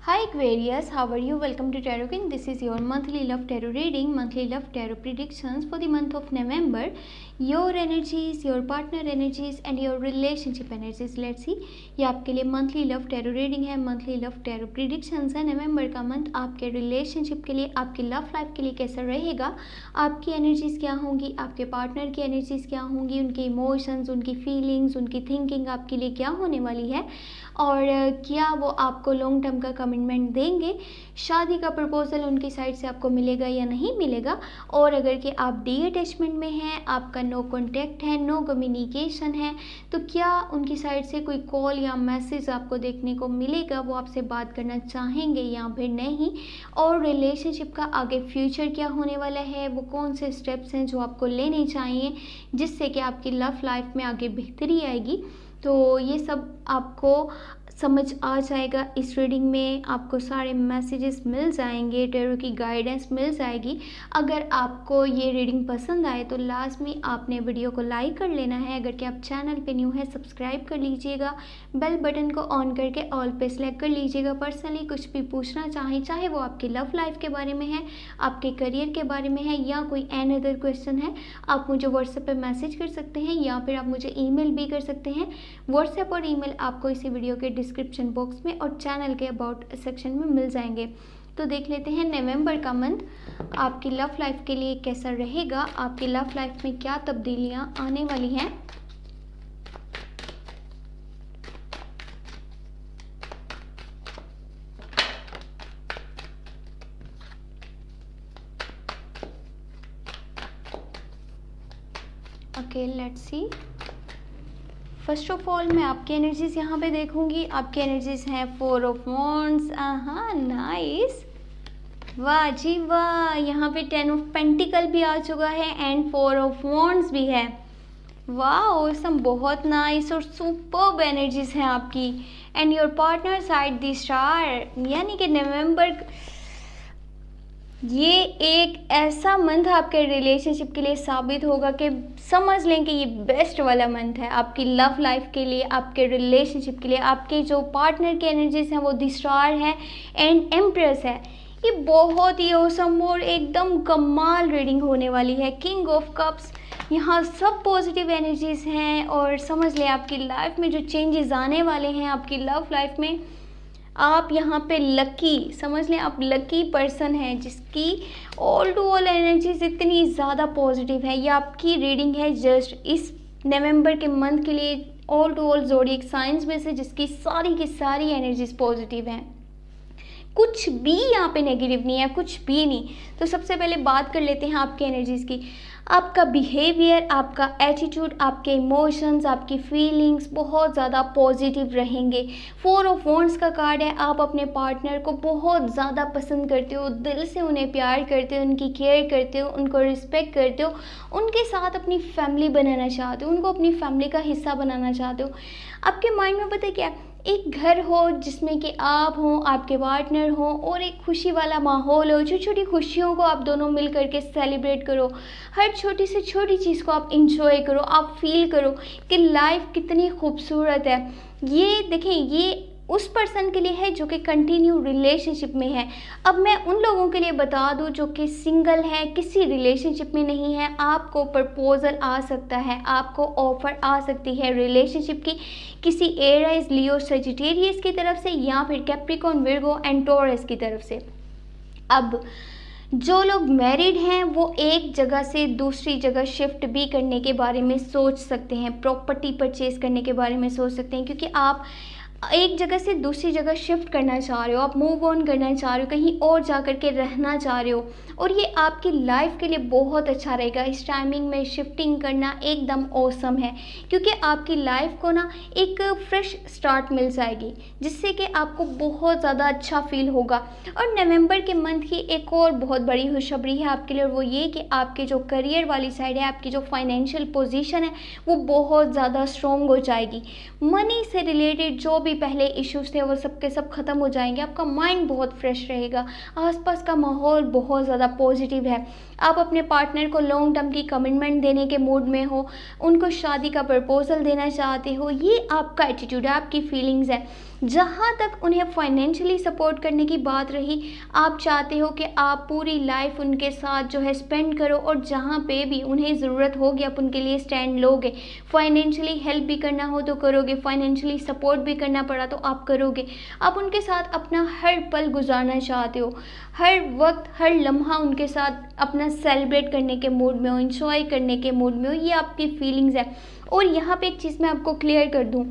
Hi Aquarius, how are you? Welcome to Tarot King. This is your monthly love tarot reading, monthly love tarot predictions for the month of November. Your energies, your partner energies and your relationship energies. Let's see. ये आपके लिए monthly love tarot reading है, monthly love tarot predictions है। नवंबर का month आपके relationship के लिए, आपकी लव लाइफ के लिए कैसा रहेगा, आपकी एनर्जीज क्या होंगी, आपके पार्टनर की एनर्जीज क्या होंगी, उनके इमोशंस, उनकी फीलिंग्स, उनकी थिंकिंग आपके लिए क्या होने वाली है और क्या वो आपको लॉन्ग टर्म का कमिटमेंट देंगे, शादी का प्रपोजल उनकी साइड से आपको मिलेगा या नहीं मिलेगा, और अगर कि आप डी अटैचमेंट में हैं, आपका नो कॉन्टैक्ट है, नो कम्युनिकेशन है, तो क्या उनकी साइड से कोई कॉल या मैसेज आपको देखने को मिलेगा, वो आपसे बात करना चाहेंगे या फिर नहीं, और रिलेशनशिप का आगे फ्यूचर क्या होने वाला है, वो कौन से स्टेप्स हैं जो आपको लेने चाहिए जिससे कि आपकी लव लाइफ में आगे बेहतरी आएगी। तो ये सब आपको समझ आ जाएगा इस रीडिंग में, आपको सारे मैसेजेस मिल जाएंगे, टैरो की गाइडेंस मिल जाएगी। अगर आपको ये रीडिंग पसंद आए तो लास्ट में आपने वीडियो को लाइक कर लेना है। अगर कि आप चैनल पे न्यू है सब्सक्राइब कर लीजिएगा, बेल बटन को ऑन करके ऑल पे सेलेक्ट कर लीजिएगा। पर्सनली कुछ भी पूछना चाहें, चाहे वो आपकी लव लाइफ के बारे में है, आपके करियर के बारे में है या कोई एन अदर क्वेश्चन है, आप मुझे व्हाट्सएप पे मैसेज कर सकते हैं या फिर आप मुझे ईमेल भी कर सकते हैं। व्हाट्सएप और ईमेल आपको इसी वीडियो के डिस्क्रिप्शन बॉक्स में और चैनल के अबाउट सेक्शन में मिल जाएंगे। तो देख लेते हैं नवंबर का मंथ आपकी लव लाइफ के लिए कैसा रहेगा, आपकी लव लाइफ में क्या तब्दीलियां आने वाली हैं। Okay, let's see. First of all मैं आपकी एनर्जीज यहाँ पे देखूंगी। आपकी एनर्जीज हैं 4 ऑफ वॉन्ड्स, हाँ नाइस, वाह जी वाह। यहाँ पे 10 ऑफ पेंटिकल भी आ चुका है एंड 4 ऑफ वॉन्ड्स भी है। वाह ऑसम, बहुत नाइस और सुपर्ब एनर्जीज हैं आपकी। And your partner side the star, यानी कि नवंबर ये एक ऐसा मंथ आपके रिलेशनशिप के लिए साबित होगा कि समझ लें कि ये बेस्ट वाला मंथ है आपकी लव लाइफ के लिए, आपके रिलेशनशिप के लिए। आपके जो पार्टनर की एनर्जीज हैं वो द स्टार है एंड एम्प्रेस है। ये बहुत ही ऑसम और एकदम कमाल रीडिंग होने वाली है। किंग ऑफ कप्स, यहाँ सब पॉजिटिव एनर्जीज हैं और समझ लें आपकी लाइफ में जो चेंजेस आने वाले हैं आपकी लव लाइफ में, आप यहाँ पे लकी, समझ लें आप लकी पर्सन हैं जिसकी ऑल टू ऑल एनर्जीज इतनी ज़्यादा पॉजिटिव है। ये आपकी रीडिंग है जस्ट इस नवंबर के मंथ के लिए all to all zodiac signs में से जिसकी सारी की सारी एनर्जीज पॉजिटिव हैं, कुछ भी यहाँ पे नेगेटिव नहीं है, कुछ भी नहीं। तो सबसे पहले बात कर लेते हैं आपके एनर्जीज की। आपका बिहेवियर, आपका एटीट्यूड, आपके इमोशंस, आपकी फीलिंग्स बहुत ज़्यादा पॉजिटिव रहेंगे। 4 ऑफ वॉन्ड्स का कार्ड है। आप अपने पार्टनर को बहुत ज़्यादा पसंद करते हो, दिल से उन्हें प्यार करते हो, उनकी केयर करते हो, उनको रिस्पेक्ट करते हो, उनके साथ अपनी फैमिली बनाना चाहते हो, उनको अपनी फैमिली का हिस्सा बनाना चाहते हो। आपके माइंड में पता है क्या, एक घर हो जिसमें कि आप हो, आपके पार्टनर हो और एक खुशी वाला माहौल हो, छोटी छोटी खुशियों को आप दोनों मिल करके सेलिब्रेट करो, हर छोटी से छोटी चीज़ को आप इंजॉय करो, आप फील करो कि लाइफ कितनी खूबसूरत है। ये देखें, ये उस पर्सन के लिए है जो कि कंटिन्यू रिलेशनशिप में है। अब मैं उन लोगों के लिए बता दूं जो कि सिंगल है, किसी रिलेशनशिप में नहीं है, आपको प्रपोजल आ सकता है, आपको ऑफर आ सकती है रिलेशनशिप की किसी एरीज, लियो, सजिटेरियस की तरफ से या फिर कैप्रिकॉर्न, विर्गो एंड टॉरस की तरफ से। अब जो लोग मैरिड हैं वो एक जगह से दूसरी जगह शिफ्ट भी करने के बारे में सोच सकते हैं, प्रॉपर्टी परचेज करने के बारे में सोच सकते हैं, क्योंकि आप एक जगह से दूसरी जगह शिफ्ट करना चाह रहे हो, आप मूव ऑन करना चाह रहे हो, कहीं और जा कर के रहना चाह रहे हो, और ये आपकी लाइफ के लिए बहुत अच्छा रहेगा। इस टाइमिंग में शिफ्टिंग करना एकदम ऑसम है, क्योंकि आपकी लाइफ को ना एक फ्रेश स्टार्ट मिल जाएगी जिससे कि आपको बहुत ज़्यादा अच्छा फील होगा। और नवंबर के मंथ की एक और बहुत बड़ी खुशखबरी है आपके लिए, और वो ये कि आपके जो करियर वाली साइड है, आपकी जो फाइनेंशियल पोजीशन है वो बहुत ज़्यादा स्ट्रॉन्ग हो जाएगी। मनी से रिलेटेड जो भी पहले इश्यूज थे वो सब के सब खत्म हो जाएंगे। आपका माइंड बहुत फ्रेश रहेगा, आसपास का माहौल बहुत ज़्यादा पॉजिटिव है। आप अपने पार्टनर को लॉन्ग टर्म की कमिटमेंट देने के मूड में हो, उनको शादी का प्रपोजल देना चाहते हो, ये आपका एटीट्यूड है, आपकी फीलिंग्स है। जहाँ तक उन्हें फाइनेंशियली सपोर्ट करने की बात रही, आप चाहते हो कि आप पूरी लाइफ उनके साथ जो है स्पेंड करो, और जहाँ पे भी उन्हें ज़रूरत होगी आप उनके लिए स्टैंड लोगे। फाइनेंशियली हेल्प भी करना हो तो करोगे, फाइनेंशियली सपोर्ट भी करना पड़ा तो आप करोगे। आप उनके साथ अपना हर पल गुजारना चाहते हो, हर वक्त हर लम्हा उनके साथ अपना सेलिब्रेट करने के मूड में हो, इंजॉय करने के मूड में हो, ये आपकी फीलिंग्स है। और यहाँ पे एक चीज़ मैं आपको क्लियर कर दूँ,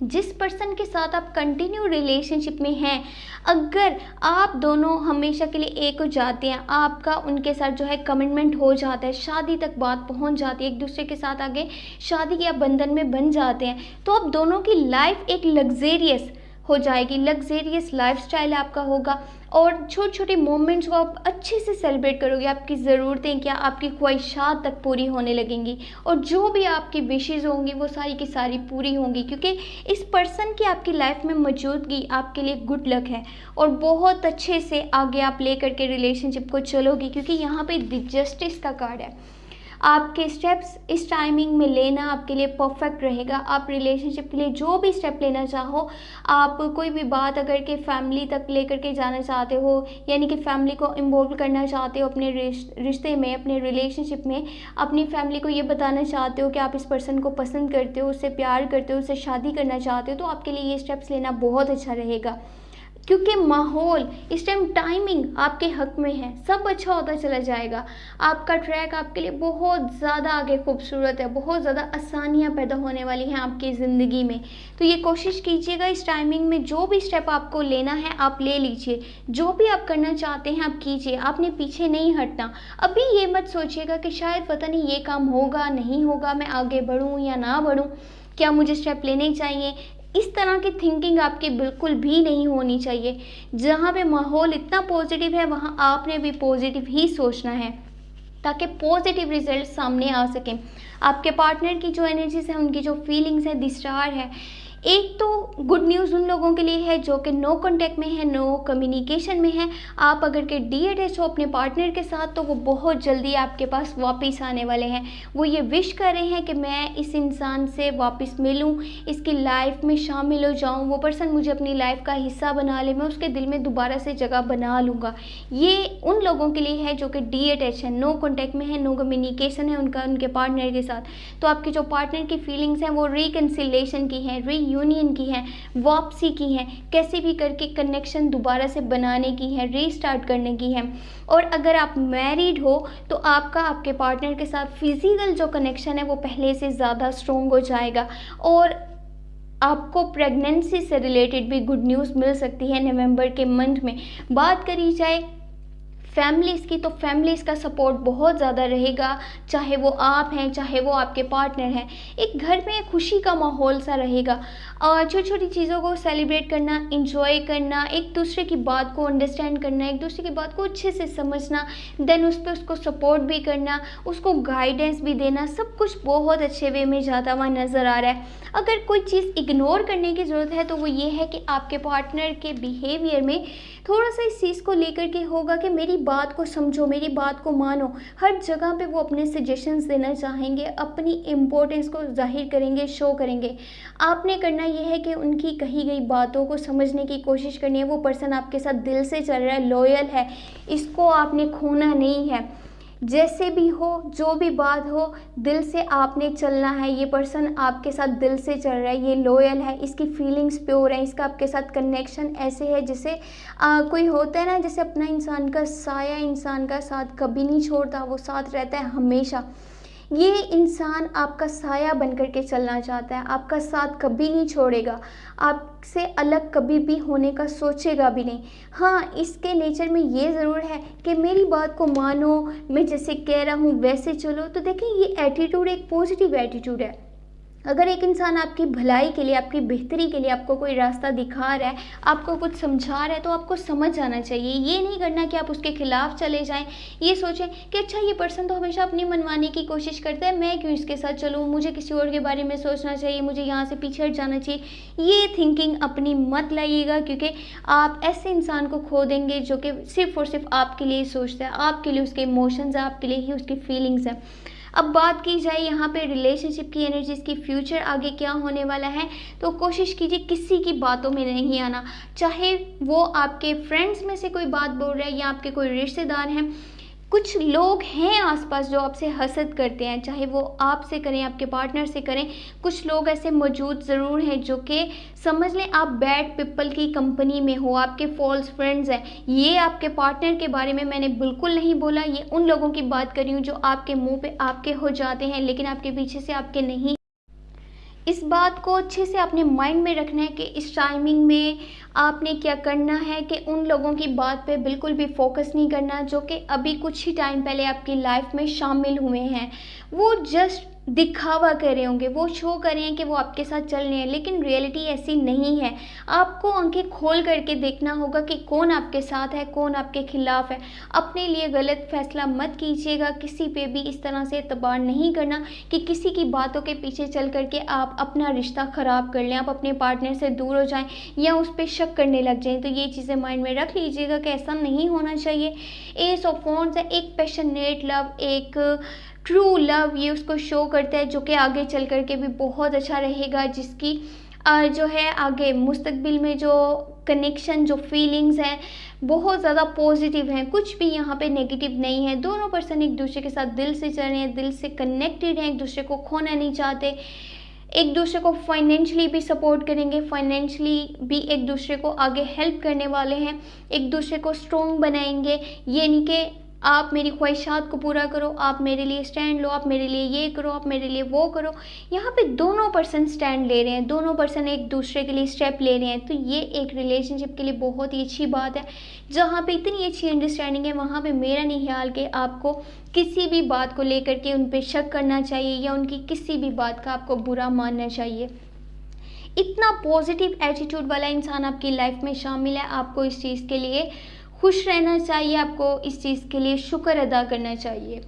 जिस पर्सन के साथ आप कंटिन्यू रिलेशनशिप में हैं, अगर आप दोनों हमेशा के लिए एक हो जाते हैं, आपका उनके साथ जो है कमिटमेंट हो जाता है, शादी तक बात पहुंच जाती है, एक दूसरे के साथ आगे शादी के बंधन में बन जाते हैं, तो आप दोनों की लाइफ एक लग्जेरियस हो जाएगी, लग्जेरियस लाइफस्टाइल आपका होगा, और छोटे छोटे मोमेंट्स को आप अच्छे से सेलिब्रेट करोगे। आपकी ज़रूरतें क्या, आपकी ख्वाहिशात तक पूरी होने लगेंगी, और जो भी आपकी विशेज़ होंगी वो सारी की सारी पूरी होंगी, क्योंकि इस पर्सन की आपकी लाइफ में मौजूदगी आपके लिए गुड लक है, और बहुत अच्छे से आगे आप ले करके रिलेशनशिप को चलोगी, क्योंकि यहाँ पे जस्टिस का कार्ड है। आपके स्टेप्स इस टाइमिंग में लेना आपके लिए परफेक्ट रहेगा। आप रिलेशनशिप के लिए जो भी स्टेप लेना चाहो, आप कोई भी बात अगर के फैमिली तक लेकर के जाना चाहते हो, यानी कि फैमिली को इन्वॉल्व करना चाहते हो अपने रिश्ते में, अपने रिलेशनशिप में, अपनी फैमिली को ये बताना चाहते हो कि आप इस पर्सन को पसंद करते हो, उससे प्यार करते हो, उससे शादी करना चाहते हो, तो आपके लिए ये स्टेप्स लेना बहुत अच्छा रहेगा, क्योंकि माहौल इस टाइम टाइमिंग आपके हक में है, सब अच्छा होता चला जाएगा। आपका ट्रैक आपके लिए बहुत ज़्यादा आगे खूबसूरत है, बहुत ज़्यादा आसानियाँ पैदा होने वाली हैं आपकी ज़िंदगी में। तो ये कोशिश कीजिएगा इस टाइमिंग में जो भी स्टेप आपको लेना है आप ले लीजिए, जो भी आप करना चाहते हैं आप कीजिए, आपने पीछे नहीं हटना। अभी ये मत सोचिएगा कि शायद पता नहीं ये काम होगा नहीं होगा, मैं आगे बढ़ूँ या ना बढ़ूँ, क्या मुझे स्टेप लेने चाहिए, इस तरह की थिंकिंग आपकी बिल्कुल भी नहीं होनी चाहिए। जहाँ पे माहौल इतना पॉजिटिव है वहाँ आपने भी पॉजिटिव ही सोचना है, ताकि पॉजिटिव रिजल्ट सामने आ सकें। आपके पार्टनर की जो एनर्जीज है, उनकी जो फीलिंग्स है, द स्टार है। एक तो गुड न्यूज़ उन लोगों के लिए है जो कि नो कांटेक्ट में है, नो कम्युनिकेशन में है। आप अगर के डीएटएच हो अपने पार्टनर के साथ, तो वो बहुत जल्दी आपके पास वापस आने वाले हैं। वो ये विश कर रहे हैं कि मैं इस इंसान से वापस मिलूं, इसकी लाइफ में शामिल हो जाऊं, वो पर्सन मुझे अपनी लाइफ का हिस्सा बना ले, मैं उसके दिल में दोबारा से जगह बना लूँगा। ये उन लोगों के लिए है जो कि डीएटएच है, नो कॉन्टैक्ट में है, नो कम्युनिकेशन है उनका उनके पार्टनर के साथ। तो आपकी जो पार्टनर की फीलिंग्स हैं वो रिकन्सिलेशन की हैं, यूनियन की है, वापसी की है, कैसे भी करके कनेक्शन दोबारा से बनाने की है, रीस्टार्ट करने की है। और अगर आप मैरिड हो तो आपका आपके पार्टनर के साथ फिजिकल जो कनेक्शन है वो पहले से ज़्यादा स्ट्रॉन्ग हो जाएगा, और आपको प्रेगनेंसी से रिलेटेड भी गुड न्यूज़ मिल सकती है नवंबर के मंथ में। बात करी जाए फैमिलीज़ की, तो फैमिलीज़ का सपोर्ट बहुत ज़्यादा रहेगा, चाहे वो आप हैं चाहे वो आपके पार्टनर हैं। एक घर में खुशी का माहौल सा रहेगा, और छोटी छोटी चीज़ों को सेलिब्रेट करना, इंजॉय करना, एक दूसरे की बात को अंडरस्टैंड करना, एक दूसरे की बात को अच्छे से समझना, देन उस पर उसको सपोर्ट भी करना, उसको गाइडेंस भी देना, सब कुछ बहुत अच्छे वे में जाता हुआ नज़र आ रहा है। अगर कोई चीज़ इग्नोर करने की ज़रूरत है तो वो ये है कि आपके पार्टनर के बिहेवियर में थोड़ा सा इस चीज़ को लेकर के होगा कि मेरी बात को समझो, मेरी बात को मानो। हर जगह पे वो अपने सजेशंस देना चाहेंगे, अपनी इम्पोर्टेंस को जाहिर करेंगे, शो करेंगे। आपने करना ये है कि उनकी कही गई बातों को समझने की कोशिश करनी है। वो पर्सन आपके साथ दिल से चल रहा है, लॉयल है, इसको आपने खोना नहीं है। जैसे भी हो, जो भी बात हो, दिल से आपने चलना है। ये पर्सन आपके साथ दिल से चल रहा है, ये लॉयल है, इसकी फीलिंग्स प्योर है, इसका आपके साथ कनेक्शन ऐसे है जैसे कोई होता है ना, जैसे अपना इंसान का साया इंसान का साथ कभी नहीं छोड़ता, वो साथ रहता है हमेशा। ये इंसान आपका साया बनकर के चलना चाहता है, आपका साथ कभी नहीं छोड़ेगा, आपसे अलग कभी भी होने का सोचेगा भी नहीं। हाँ, इसके नेचर में ये ज़रूर है कि मेरी बात को मानो, मैं जैसे कह रहा हूँ वैसे चलो। तो देखिए, ये एटीट्यूड एक पॉजिटिव एटीट्यूड है। अगर एक इंसान आपकी भलाई के लिए, आपकी बेहतरी के लिए आपको कोई रास्ता दिखा रहा है, आपको कुछ समझा रहा है, तो आपको समझ जाना चाहिए। ये नहीं करना कि आप उसके खिलाफ चले जाएं, ये सोचें कि अच्छा ये पर्सन तो हमेशा अपनी मनवाने की कोशिश करता है, मैं क्यों इसके साथ चलूँ, मुझे किसी और के बारे में सोचना चाहिए, मुझे यहाँ से पीछे हट जाना चाहिए। ये थिंकिंग अपनी मत लाइएगा, क्योंकि आप ऐसे इंसान को खो देंगे जो कि सिर्फ़ और सिर्फ आपके लिए सोचता है, आपके लिए उसके इमोशंस है, आपके लिए ही उसकी फीलिंग्स हैं। अब बात की जाए यहाँ पे रिलेशनशिप की एनर्जीज की, फ्यूचर आगे क्या होने वाला है, तो कोशिश कीजिए किसी की बातों में नहीं आना। चाहे वो आपके फ्रेंड्स में से कोई बात बोल रहा है या आपके कोई रिश्तेदार हैं, कुछ लोग हैं आसपास जो आपसे हसद करते हैं, चाहे वो आपसे करें, आपके पार्टनर से करें। कुछ लोग ऐसे मौजूद ज़रूर हैं जो कि समझ लें आप बैड पीपल की कंपनी में हो, आपके फॉल्स फ्रेंड्स हैं। ये आपके पार्टनर के बारे में मैंने बिल्कुल नहीं बोला, ये उन लोगों की बात कर रही हूँ जो आपके मुंह पे आपके हो जाते हैं लेकिन आपके पीछे से आपके नहीं। इस बात को अच्छे से अपने माइंड में रखना है कि इस टाइमिंग में आपने क्या करना है कि उन लोगों की बात पे बिल्कुल भी फोकस नहीं करना जो कि अभी कुछ ही टाइम पहले आपकी लाइफ में शामिल हुए हैं। वो जस्ट दिखावा कर रहे होंगे, वो शो कर रहे हैं कि वो आपके साथ चल रहे हैं, लेकिन रियलिटी ऐसी नहीं है। आपको आंखें खोल करके देखना होगा कि कौन आपके साथ है, कौन आपके खिलाफ है। अपने लिए गलत फैसला मत कीजिएगा, किसी पे भी इस तरह से एतबार नहीं करना कि किसी की बातों के पीछे चल करके आप अपना रिश्ता ख़राब कर लें, आप अपने पार्टनर से दूर हो जाएं या उस पर शक करने लग जाएं। तो ये चीज़ें माइंड में रख लीजिएगा कि ऐसा नहीं होना चाहिए। एस ऑफ वॉन्ड्स है, एक पैशनेट लव, एक ट्रू लव, ये उसको शो करता है जो कि आगे चल कर के भी बहुत अच्छा रहेगा, जिसकी जो है आगे मुस्तकबिल में जो कनेक्शन, जो फीलिंग्स हैं बहुत ज़्यादा पॉजिटिव हैं, कुछ भी यहाँ पे नेगेटिव नहीं है। दोनों पर्सन एक दूसरे के साथ दिल से चल रहे हैं, दिल से कनेक्टेड हैं, एक दूसरे को खोना नहीं चाहते, एक दूसरे को फाइनेंशियली भी सपोर्ट करेंगे, फाइनेंशियली भी एक दूसरे को आगे हेल्प करने वाले हैं, एक दूसरे को स्ट्रॉन्ग बनाएंगे। ये नहीं कि आप मेरी ख्वाहिशात को पूरा करो, आप मेरे लिए स्टैंड लो, आप मेरे लिए ये करो, आप मेरे लिए वो करो। यहाँ पे दोनों पर्सन स्टैंड ले रहे हैं, दोनों पर्सन एक दूसरे के लिए स्टेप ले रहे हैं। तो ये एक रिलेशनशिप के लिए बहुत ही अच्छी बात है। जहाँ पे इतनी अच्छी अंडरस्टैंडिंग है वहाँ पे मेरा नहीं ख्याल कि आपको किसी भी बात को लेकर के उन पर शक करना चाहिए या उनकी किसी भी बात का आपको बुरा मानना चाहिए। इतना पॉजिटिव एटीट्यूड वाला इंसान आपकी लाइफ में शामिल है, आपको इस चीज़ के लिए खुश रहना चाहिए, आपको इस चीज़ के लिए शुक्र अदा करना चाहिए।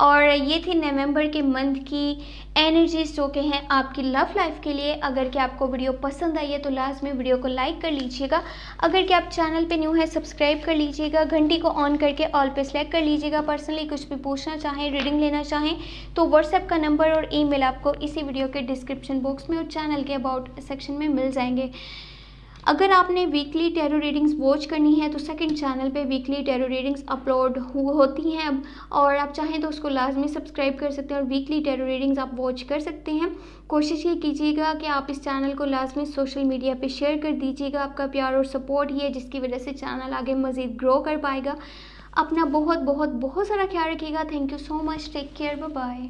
और ये थी नवंबर के मंथ की एनर्जीज जो कि हैं आपकी लव लाइफ के लिए। अगर कि आपको वीडियो पसंद आई है तो लास्ट में वीडियो को लाइक कर लीजिएगा। अगर कि आप चैनल पे न्यू है सब्सक्राइब कर लीजिएगा, घंटी को ऑन करके ऑल पे सेलेक्ट कर लीजिएगा। पर्सनली कुछ भी पूछना चाहें, रीडिंग लेना चाहें तो व्हाट्सएप का नंबर और ईमेल आपको इसी वीडियो के डिस्क्रिप्शन बॉक्स में और चैनल के अबाउट सेक्शन में मिल जाएंगे। अगर आपने वीकली टैरो रीडिंग्स वॉच करनी है तो सेकंड चैनल पे वीकली टैरो रीडिंग्स अपलोड होती हैं अब, और आप चाहें तो उसको लाजमी सब्सक्राइब कर सकते हैं और वीकली टैरो रीडिंग्स आप वॉच कर सकते हैं। कोशिश ये कीजिएगा कि आप इस चैनल को लाजमी सोशल मीडिया पे शेयर कर दीजिएगा। आपका प्यार और सपोर्ट ही है जिसकी वजह से चैनल आगे मज़ीद ग्रो कर पाएगा। अपना बहुत बहुत बहुत सारा ख्याल रखिएगा। Thank you so much, take care, bye bye.